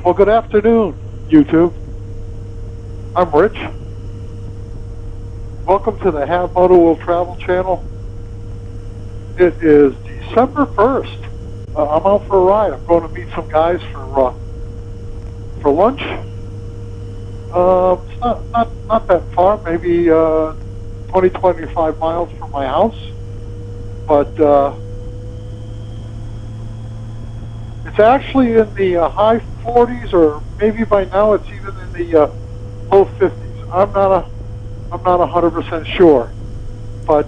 Well, good afternoon, YouTube. I'm Rich. Welcome to the Have Moto Will Travel channel. It is December 1st. I'm out for a ride. I'm going to meet some guys for lunch. It's not that far, maybe 20, 25 miles from my house. But it's actually in the high 40s, or maybe by now it's even in the low 50s. I'm not 100% sure, but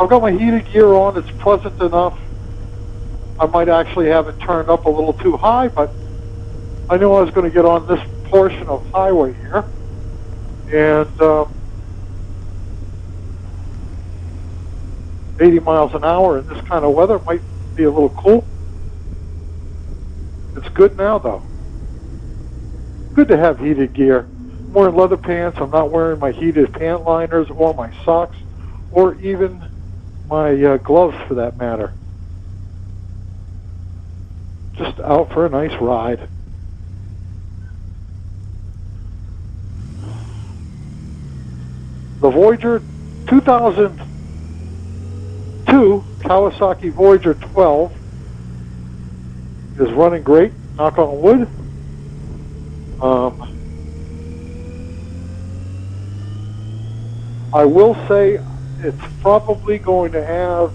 I've got my heated gear on. It's pleasant enough. I might actually have it turned up a little too high, but I knew I was going to get on this portion of highway here, and 80 miles an hour in this kind of weather might be a little cool. It's good now, though. Good to have heated gear. I'm wearing leather pants. I'm not wearing my heated pant liners or my socks or even my gloves, for that matter. Just out for a nice ride. The Voyager 2002 Kawasaki Voyager 12 is running great, knock on wood. I will say it's probably going to have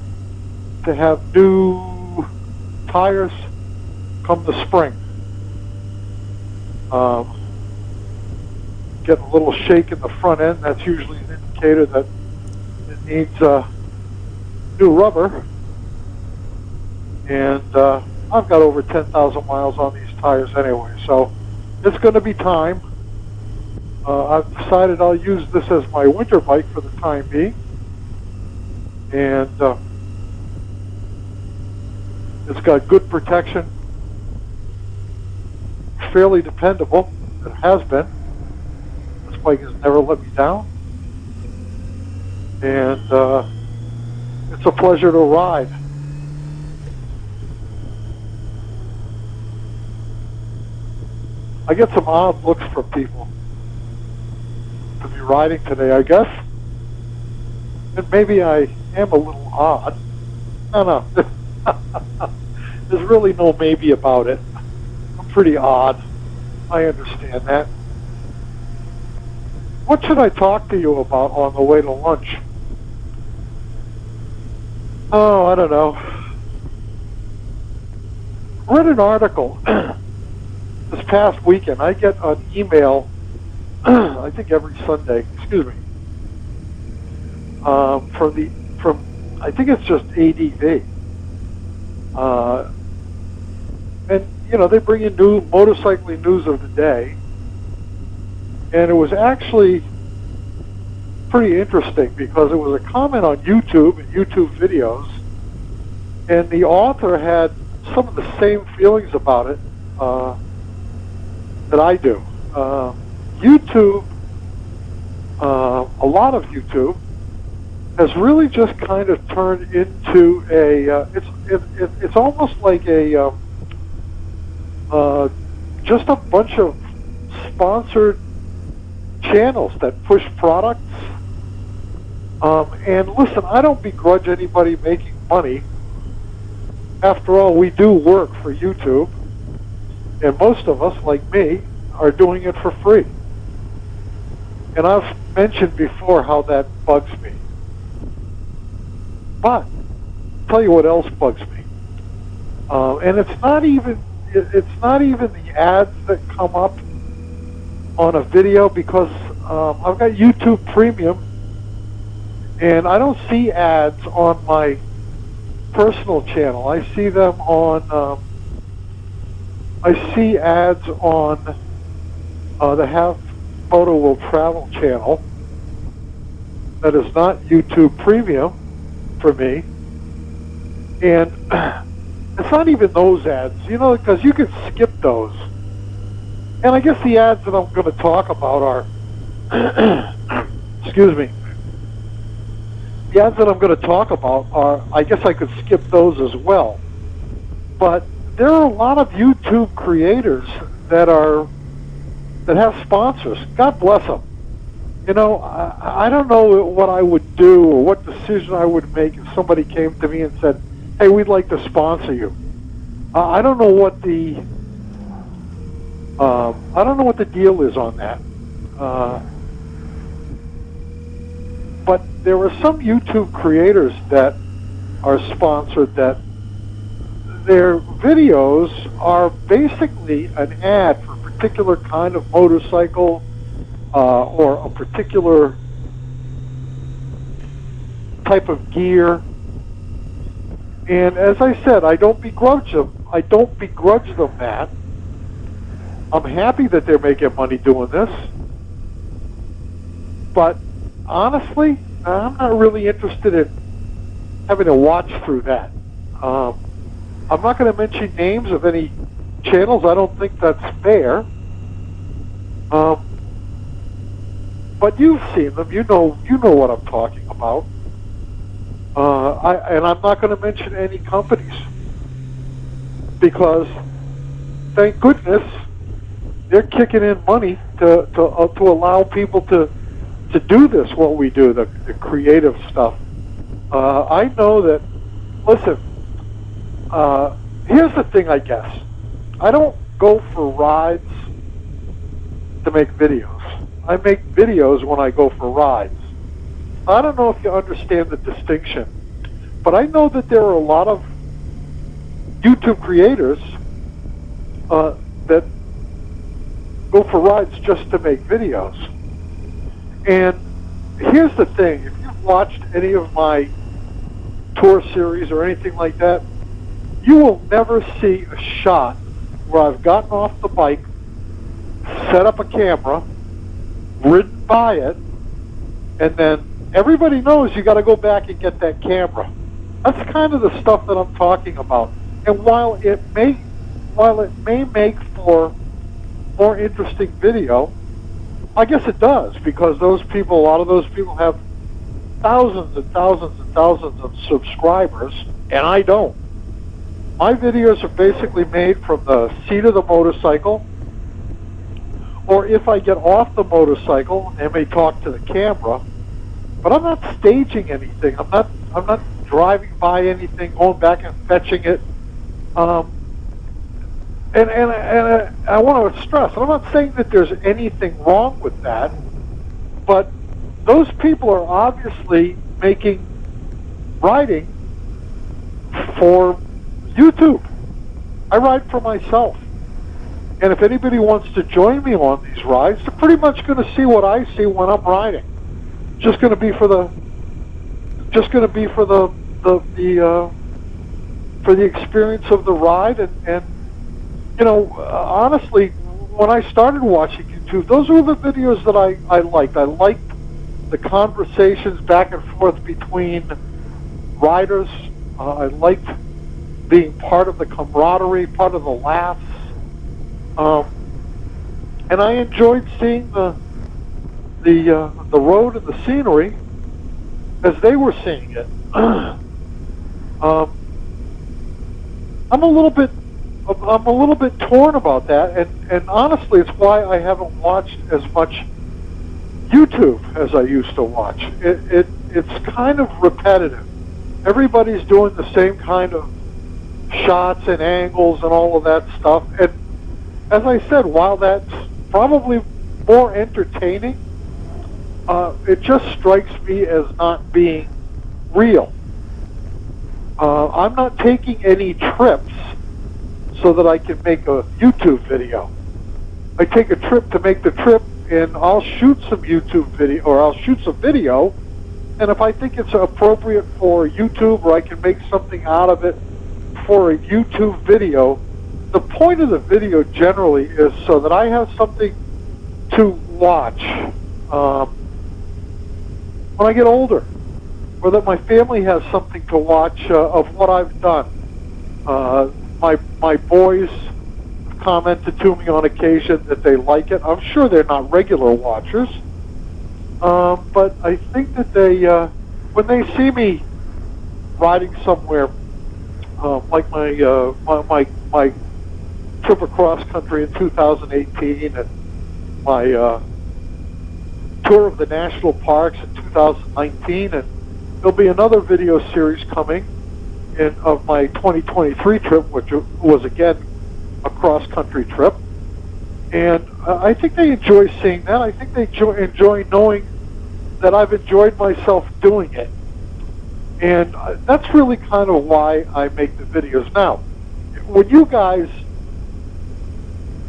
new tires come the spring. Getting a little shake in the front end. That's usually an indicator that it needs new rubber. And I've got over 10,000 miles on these tires anyway, so it's going to be time. I've decided I'll use this as my winter bike for the time being. And it's got good protection, fairly dependable. It has been. This bike has never let me down. And it's a pleasure to ride. I get some odd looks from people to be riding today, I guess. And maybe I am a little odd. No. There's really no maybe about it. I'm pretty odd. I understand that. What should I talk to you about on the way to lunch? Oh, I don't know. I read an article this past weekend. I get an email, I think every Sunday, excuse me, from I think it's just ADV. And, you know, they bring in new motorcycling news of the day. And it was actually pretty interesting because it was a comment on YouTube and YouTube videos. And the author had some of the same feelings about it that I do. YouTube, a lot of YouTube, has really just kind of turned into a, it's almost like a, just a bunch of sponsored channels that push products. And listen, I don't begrudge anybody making money. After all, we do work for YouTube, and most of us, like me, are doing it for free. And I've mentioned before how that bugs me. But I'll tell you what else bugs me, and it's not even the ads that come up on a video, because I've got YouTube Premium, and I don't see ads on my personal channel. I see them on. I see ads on the Have Moto Will Travel channel. That is not YouTube Premium for me, and it's not even those ads, you know, because you can skip those. And I guess the ads that I'm going to talk about are, excuse me, the ads that I'm going to talk about are, I guess I could skip those as well. But there are a lot of YouTube creators that have sponsors. God bless them. You know, I don't know what I would do or what decision I would make if somebody came to me and said, "Hey, we'd like to sponsor you." I don't know what the deal is on that. But there are some YouTube creators that are sponsored that their videos are basically an ad for a particular kind of motorcycle or a particular type of gear. And as I said, I don't begrudge them. I don't begrudge them that. I'm happy that they're making money doing this. But honestly, I'm not really interested in having to watch through that. I'm not going to mention names of any channels. I don't think that's fair. But you've seen them. You know what I'm talking about. And I'm not going to mention any companies because, thank goodness, they're kicking in money to allow people to do this, what we do, the creative stuff. I know that, listen, here's the thing, I guess. I don't go for rides to make videos. I make videos when I go for rides. I don't know if you understand the distinction, but I know that there are a lot of YouTube creators that go for rides just to make videos. And here's the thing, if you've watched any of my tour series or anything like that, you will never see a shot where I've gotten off the bike, set up a camera, ridden by it, and then everybody knows you got to go back and get that camera. That's kind of the stuff that I'm talking about. And while it may make for more interesting video, I guess it does, because a lot of those people have thousands and thousands and thousands of subscribers, and I don't. My videos are basically made from the seat of the motorcycle, or if I get off the motorcycle, I may talk to the camera, but I'm not staging anything. I'm not driving by anything, going back and fetching it. And I want to stress, I'm not saying that there's anything wrong with that, but those people are obviously making riding for YouTube. I ride for myself. And if anybody wants to join me on these rides, they're pretty much going to see what I see when I'm riding. Just going to be for the experience of the ride. And you know, honestly, when I started watching YouTube, those were the videos that I liked. I liked the conversations back and forth between riders. I liked being part of the camaraderie, part of the laughs. And I enjoyed seeing the road and the scenery as they were seeing it. I'm a little bit torn about that, and honestly, it's why I haven't watched as much YouTube as I used to watch. It's kind of repetitive. Everybody's doing the same kind of shots and angles and all of that stuff. And as I said, while that's probably more entertaining, it just strikes me as not being real. I'm not taking any trips so that I can make a YouTube video. I take a trip to make the trip, and I'll shoot some YouTube video, or I'll shoot some video, and if I think it's appropriate for YouTube, or I can make something out of it for a YouTube video, the point of the video generally is so that I have something to watch when I get older, or that my family has something to watch of what I've done. My boys commented to me on occasion that they like it. I'm sure they're not regular watchers, but I think that they, when they see me riding somewhere, like my trip across country in 2018 and my tour of the national parks in 2019, and there'll be another video series coming in of my 2023 trip, which was again a cross country trip. And I think they enjoy seeing that. I think they enjoy knowing that I've enjoyed myself doing it. And that's really kind of why I make the videos. Now, when you guys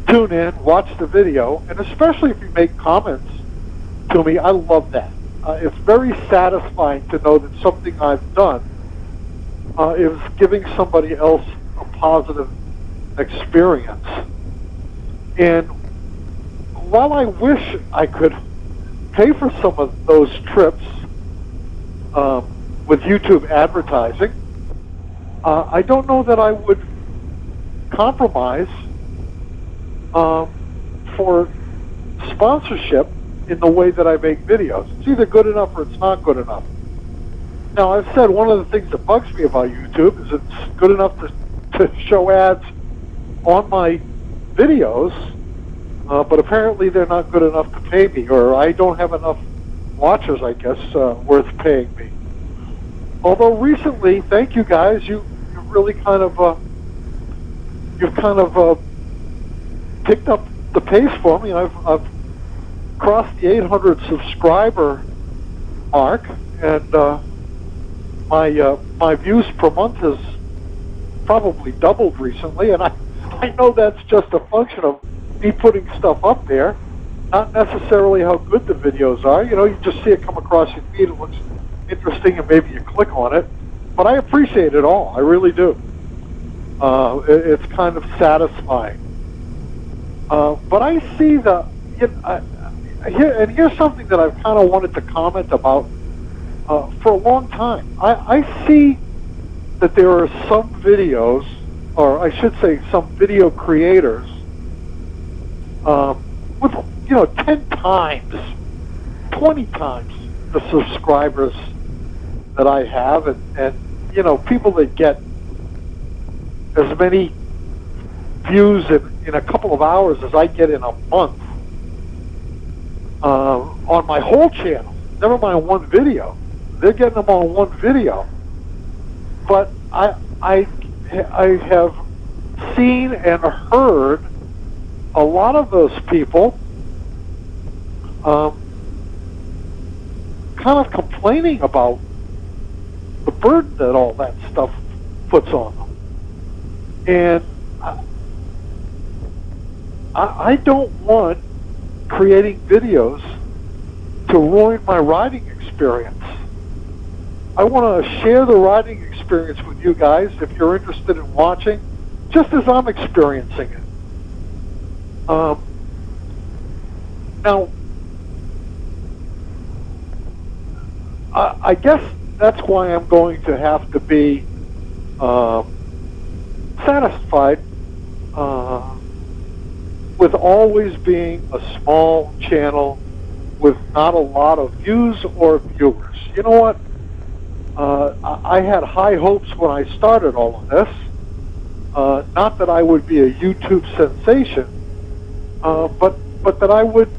tune in, watch the video, and especially if you make comments to me, I love that. It's very satisfying to know that something I've done is giving somebody else a positive experience. And while I wish I could pay for some of those trips with YouTube advertising, I don't know that I would compromise for sponsorship in the way that I make videos. It's either good enough or it's not good enough. Now, I've said one of the things that bugs me about YouTube is it's good enough to show ads on my videos, but apparently they're not good enough to pay me, or I don't have enough watchers, I guess, worth paying me. Although recently, thank you guys, you've really kind of picked up the pace for me. I've crossed the 800 subscriber mark, and my views per month has probably doubled recently, and I know that's just a function of me putting stuff up there, not necessarily how good the videos are. You know, you just see it come across your feed, it looks interesting, and maybe you click on it. But I appreciate it all, I really do. It's kind of satisfying. But I see here's something that I've kind of wanted to comment about for a long time. I see that there are some videos, or I should say some video creators, with, 10 times, 20 times the subscribers that I have, and people that get as many views in a couple of hours as I get in a month on my whole channel. Never mind one video. They're getting them on one video. But I have seen and heard a lot of those people kind of complaining about the burden that all that stuff puts on them. And I don't want creating videos to ruin my riding experience. I want to share the riding experience with you guys if you're interested in watching, just as I'm experiencing it. Now, I guess that's why I'm going to have to be satisfied with always being a small channel with not a lot of views or viewers. You know what? I had high hopes when I started all of this. Not that I would be a YouTube sensation, but that I would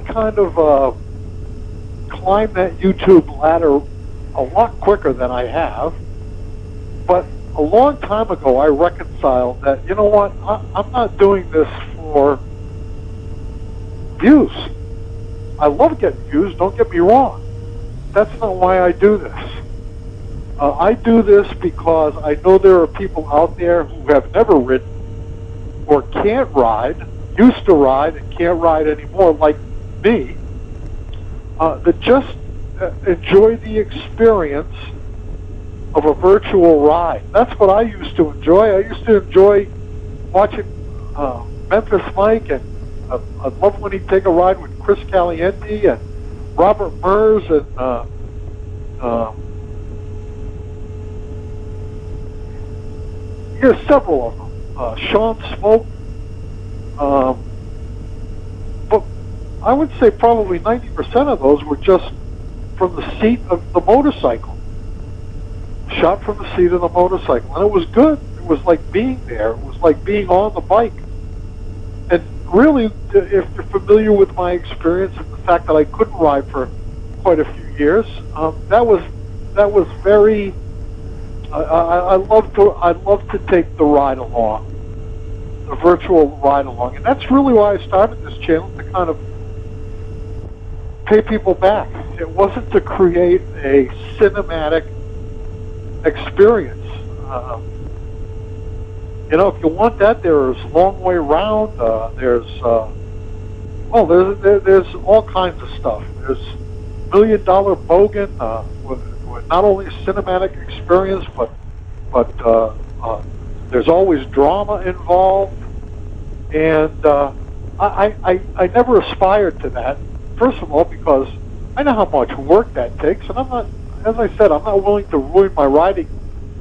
kind of climb that YouTube ladder a lot quicker than I have. But a long time ago, I reconciled that, you know what, I'm not doing this for views. I love getting views, don't get me wrong. That's not why I do this. I do this because I know there are people out there who have never ridden or can't ride, used to ride and can't ride anymore like me, that just enjoy the experience of a virtual ride. That's what I used to enjoy. I used to enjoy watching Memphis Mike, and I love when he'd take a ride with Chris Caliente and Robert Mers and here's several of them. Sean Smoke. But I would say probably 90% of those were just from the seat of the motorcycle. shot from the seat of the motorcycle, and it was good. It was like being there. It was like being on the bike. And really, if you're familiar with my experience and the fact that I couldn't ride for quite a few years, that was very. I love to take the ride along, the virtual ride along, and that's really why I started this channel, to kind of pay people back. It wasn't to create a cinematic experience. If you want that, there's Long Way Round. There's all kinds of stuff. There's $1 Million Bogan with not only a cinematic experience, but there's always drama involved. And I never aspired to that. First of all, because I know how much work that takes, and I'm not, as I said, I'm not willing to ruin my riding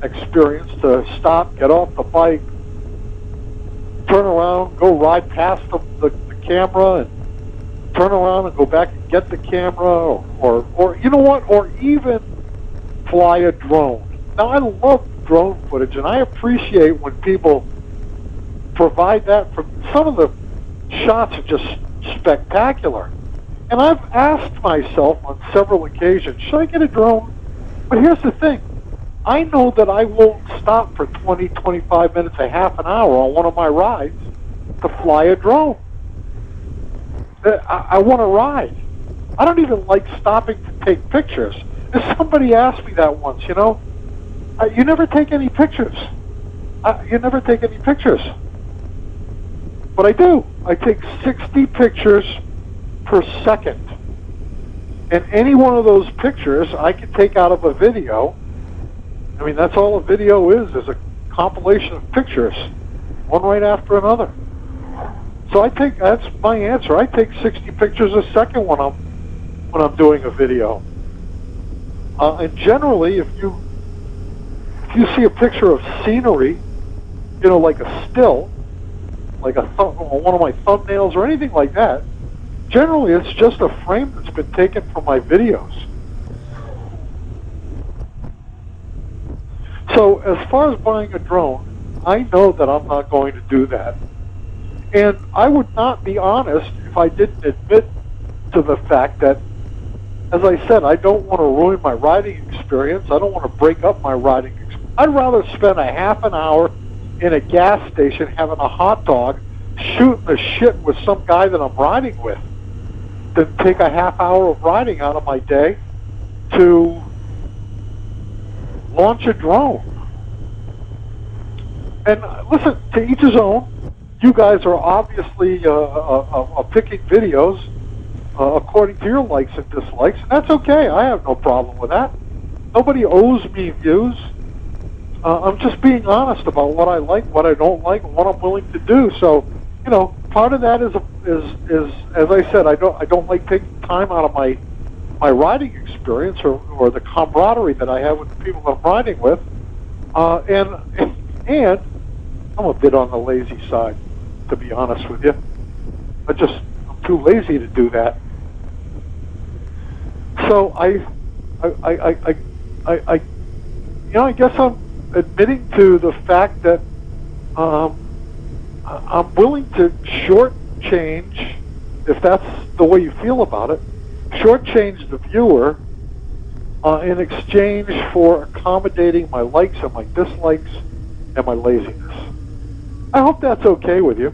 experience to stop, get off the bike, turn around, go ride past the camera, and turn around and go back and get the camera, or you know what, or even fly a drone. Now, I love drone footage, and I appreciate when people provide that. Some of the shots are just spectacular. And I've asked myself on several occasions, should I get a drone? But here's the thing. I know that I won't stop for 20, 25 minutes, a half an hour on one of my rides to fly a drone. I want to ride. I don't even like stopping to take pictures. And somebody asked me that once, you never take any pictures. You never take any pictures. But I do. I take 60 pictures per second. And any one of those pictures I can take out of a video. I mean, that's all a video is a compilation of pictures, one right after another. So that's my answer. I take 60 pictures a second when I'm doing a video. And generally, if you see a picture of scenery, like a still, like one of my thumbnails or anything like that, generally it's just a frame that's been taken from my videos. So as far as buying a drone, I know that I'm not going to do that. And I would not be honest if I didn't admit to the fact that, as I said, I don't want to ruin my riding experience. I don't want to break up my riding experience. I'd rather spend a half an hour in a gas station having a hot dog, shooting the shit with some guy that I'm riding with, than take a half hour of riding out of my day to launch a drone. And listen, to each his own. You guys are obviously picking videos according to your likes and dislikes, and that's okay. I have no problem with that. Nobody owes me views. I'm just being honest about what I like, what I don't like, and what I'm willing to do. So, part of that is as I said, I don't like taking time out of my riding experience or the camaraderie that I have with the people I'm riding with, and I'm a bit on the lazy side, to be honest with you. I'm too lazy to do that. So I guess I'm admitting to the fact that I'm willing to shortchange, if that's the way you feel about it, shortchange the viewer in exchange for accommodating my likes and my dislikes and my laziness. I hope that's okay with you.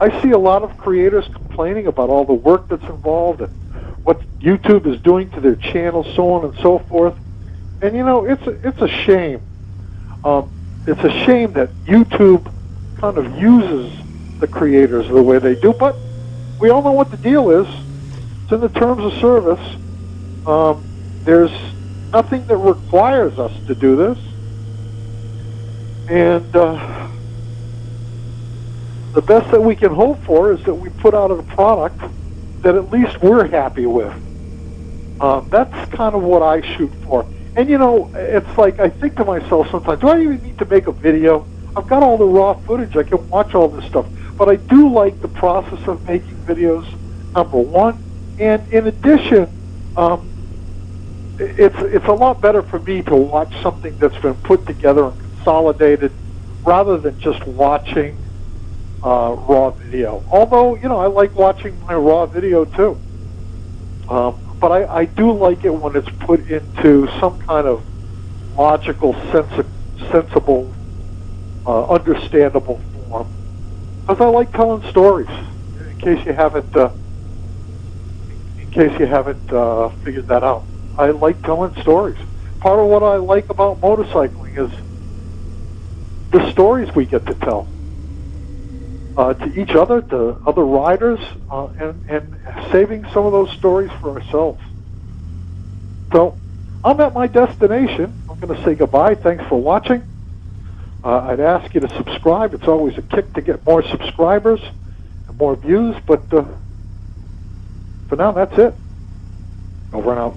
I see a lot of creators complaining about all the work that's involved and what YouTube is doing to their channels, so on and so forth. And it's a shame. It's a shame that YouTube kind of uses the creators the way they do, but we all know what the deal is. It's in the terms of service. There's nothing that requires us to do this. And the best that we can hope for is that we put out a product that at least we're happy with. That's kind of what I shoot for. And it's like I think to myself sometimes, do I even need to make a video? I've got all the raw footage. I can watch all this stuff. But I do like the process of making videos, number one. And in addition, it's a lot better for me to watch something that's been put together and consolidated rather than just watching raw video. Although, I like watching my raw video too. But I do like it when it's put into some kind of logical, sensible, understandable form. Because I like telling stories. In case you haven't figured that out, I like telling stories. Part of what I like about motorcycling is the stories we get to tell to each other, to other riders, and saving some of those stories for ourselves. So I'm at my destination. I'm going to say goodbye. Thanks for watching. I'd ask you to subscribe. It's always a kick to get more subscribers and more views, but for now, that's it. Over and out.